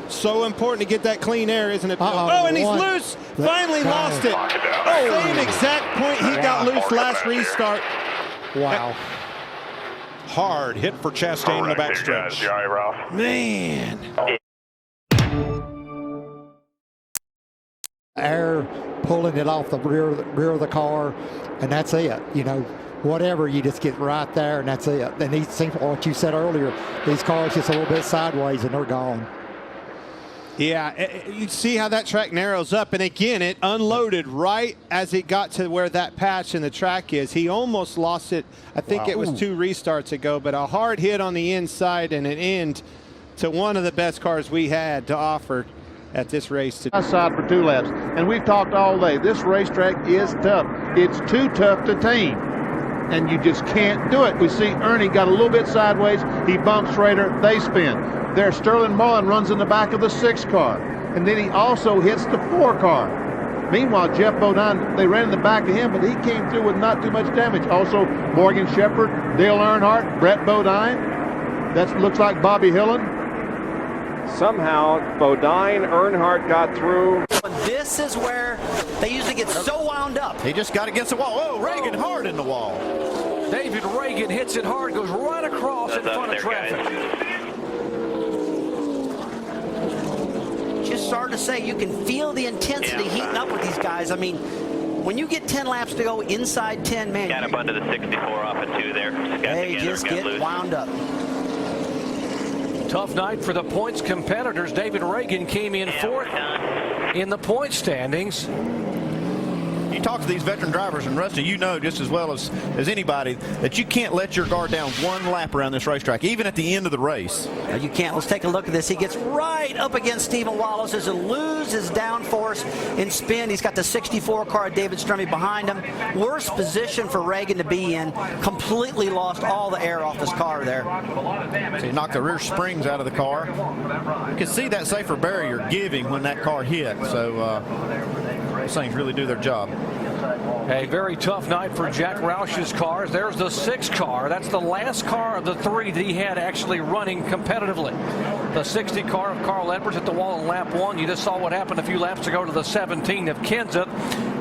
So important to get that clean air, isn't it, Bill? Oh, and he's loose. Finally lost it. Oh, same exact point he got loose last restart. Wow. Hard hit for Chastain in the backstretch. Man. Air pulling it off the rear of the car, and that's it. You know, whatever, you just get right there, and that's it. And these seem, what you said earlier, these cars just a little bit sideways, and they're gone. Yeah, you see how that track narrows up, and again, it unloaded right as it got to where that patch in the track is. He almost lost it. I think it was 2 restarts ago, but a hard hit on the inside and an end to one of the best cars we had to offer at this race today. Side for 2 laps, and we've talked all day. This racetrack is tough. It's too tough to tame, and you just can't do it. We see Ernie got a little bit sideways. He bumps Schrader. They spin. There, Sterling Mullen runs in the back of the 6 car, and then he also hits the 4 car. Meanwhile, Jeff Bodine, they ran in the back of him, but he came through with not too much damage. Also, Morgan Shepherd, Dale Earnhardt, Brett Bodine. That looks like Bobby Hillin. Somehow, Bodine, Earnhardt got through. This is where they usually get so wound up. He just got against the wall. Oh, Reagan hard in the wall. David Reagan hits it hard, goes right across in front of traffic. Just started to say, you can feel the intensity heating up with these guys. I mean, when you get 10 laps to go inside 10, man. Got up under the 64 off of 2 there. They just get wound up. Tough night for the points competitors. David Reagan came in 4th in the point standings. You talk to these veteran drivers, and Rusty, you know just as well as anybody that you can't let your guard down 1 lap around this racetrack, even at the end of the race. No, you can't. Let's take a look at this. He gets right up against Stephen Wallace as he loses downforce in spin. He's got the 64 car, David Stremme, behind him. Worst position for Reagan to be in. Completely lost all the air off his car there. So he knocked the rear springs out of the car. You can see that safer barrier giving when that car hit. So those things really do their job. A very tough night for Jack Roush's cars. There's the 6 car. That's the last car of the 3 that he had actually running competitively. The 60 car of Carl Edwards at the wall in lap 1. You just saw what happened a few laps ago to the 17 of Kenseth.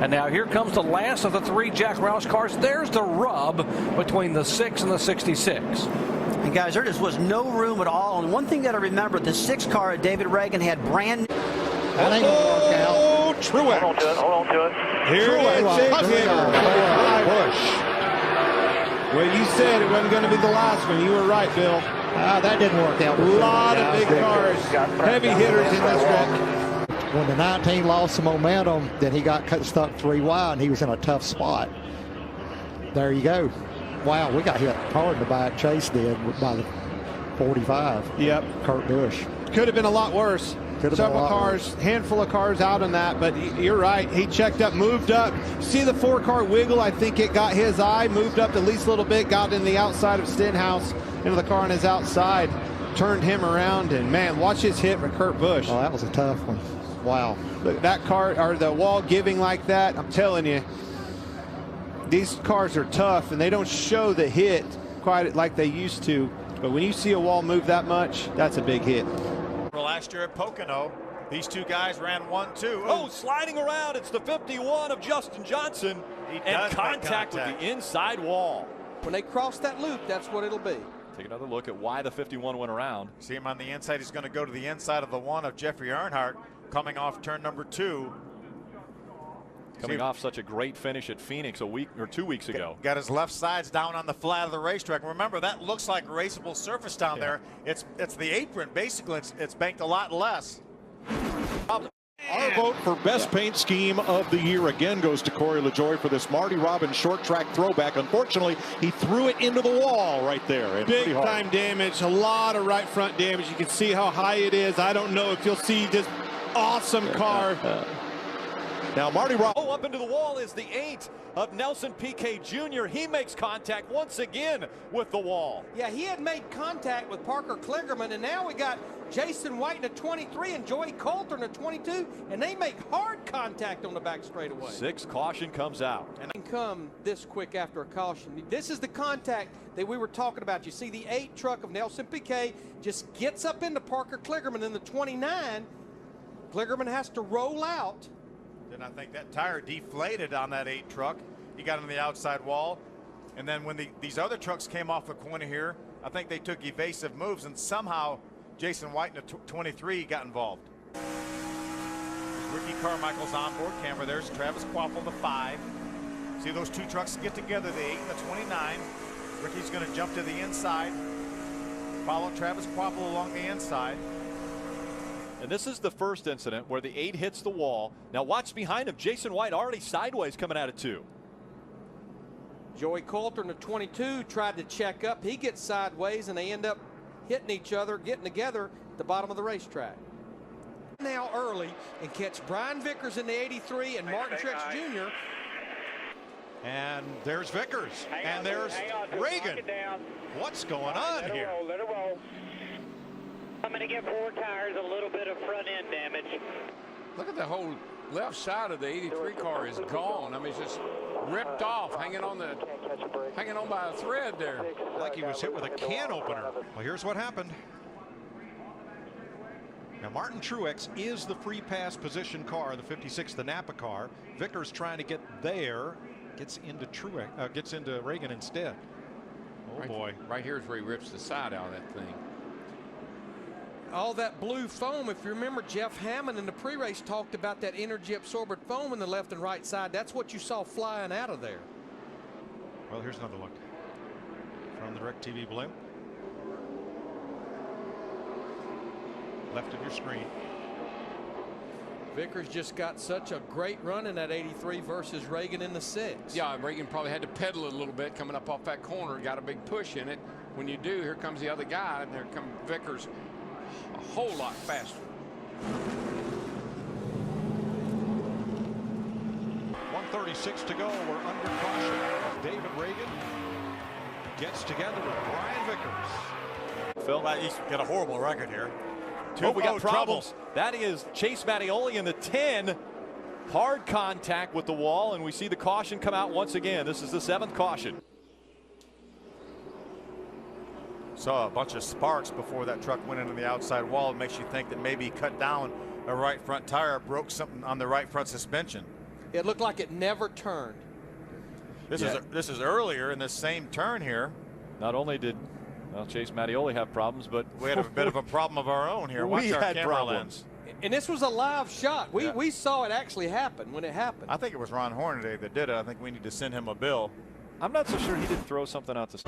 And now here comes the last of the 3 Jack Roush cars. There's the rub between the 6 and the 66. And guys, there just was no room at all. And one thing that I remember, the 6 car of David Reagan had brand new. Oh, Truex. Hold on to it. Here it is, Bush. Well, you said it wasn't going to be the last one. You were right, Bill. That didn't work out. A lot of big cars, heavy hitters in this wreck. When the 19 lost some momentum, then he got stuck 3 wide, and he was in a tough spot. There you go. Wow, we got hit hard in the back. Chase did by the 45. Yep. Kurt Busch. Could have been a lot worse. Several cars, handful of cars out on that, but you're right. He checked up, moved up. See the 4-car wiggle? I think it got his eye, moved up the least little bit, got in the outside of Stenhouse, into the car on his outside, turned him around, and man, watch his hit with Kurt Busch. Oh, that was a tough one. Wow. Look, that car, or the wall giving like that, I'm telling you, these cars are tough, and they don't show the hit quite like they used to. But when you see a wall move that much, that's a big hit. Last year at Pocono, these 2 guys ran 1-2. Oh, sliding around. It's the 51 of Justin Johnson. And contact with the inside wall. When they cross that loop, that's what it'll be. Take another look at why the 51 went around. See him on the inside. He's going to go to the inside of the 1 of Jeffrey Earnhardt coming off turn number 2. Coming off such a great finish at Phoenix a week or 2 weeks ago. Got his left sides down on the flat of the racetrack. Remember, that looks like raceable surface down there. It's the apron. Basically, it's banked a lot less. Our vote for best paint scheme of the year again goes to Corey LaJoie for this Marty Robbins short track throwback. Unfortunately, he threw it into the wall right there. And big time damage, a lot of right front damage. You can see how high it is. I don't know if you'll see this awesome car. Now Marty Robbins. Oh, up into the wall is the 8 of Nelson Piquet Jr. He makes contact once again with the wall. Yeah, he had made contact with Parker Kligerman, and now we got Jason White in a 23 and Joey Coulter in a 22, and they make hard contact on the back straightaway. 6 caution comes out. And come this quick after a caution. This is the contact that we were talking about. You see the 8 truck of Nelson Piquet just gets up into Parker Kligerman in the 29. Kligerman has to roll out. Then I think that tire deflated on that 8 truck. He got on the outside wall. And then when these other trucks came off the corner here, I think they took evasive moves, and somehow Jason White in the 23 got involved. Ricky Carmichael's onboard camera. There's Travis Quaffle, the 5. See those 2 trucks get together, the 8 and the 29. Ricky's going to jump to the inside, follow Travis Quaffle along the inside. And this is the first incident where the 8 hits the wall. Now watch behind him. Jason White already sideways coming out of 2. Joey Coulter in the 22 tried to check up. He gets sideways, and they end up hitting each other, getting together at the bottom of the racetrack. Now early and catch Brian Vickers in the 83 and Martin Truex Jr. And there's Vickers. And there's Reagan. What's going on here? Let it roll. I'm going to get 4 tires, a little bit of front end damage. Look at the whole left side of the 83 car is gone. I mean, it's just ripped off, hanging on by a thread there. Like he was hit with a can opener. Well, here's what happened. Now, Martin Truex is the free pass position car, the 56, the Napa car. Vickers trying to get there, gets into Reagan instead. Oh boy! Right here is where he rips the side out of that thing. All that blue foam, if you remember, Jeff Hammond in the pre-race talked about that energy absorbent foam in the left and right side. That's what you saw flying out of there. Well, here's another look from the DirecTV blimp. Left of your screen. Vickers just got such a great run in that 83 versus Reagan in the 6. Yeah, Reagan probably had to pedal it a little bit coming up off that corner. Got a big push in it. When you do, here comes the other guy, and there comes Vickers a whole lot faster. 1:36 to go. We're under caution. David Reagan gets together with Brian Vickers. Phil, he's got a horrible record here. We got problems. That is Chase Mattioli in the 10. Hard contact with the wall, and we see the caution come out once again. This is the 7th caution. Saw a bunch of sparks before that truck went into the outside wall. It makes you think that maybe he cut down a right front tire, broke something on the right front suspension. It looked like it never turned. This is earlier in this same turn here. Not only did Chase Mattioli have problems, but we had a bit of a problem of our own here. Watch we our had camera problems. lens. And this was a live shot. We saw it actually happen when it happened. I think it was Ron Hornaday that did it. I think we need to send him a bill. I'm not so sure he didn't throw something out the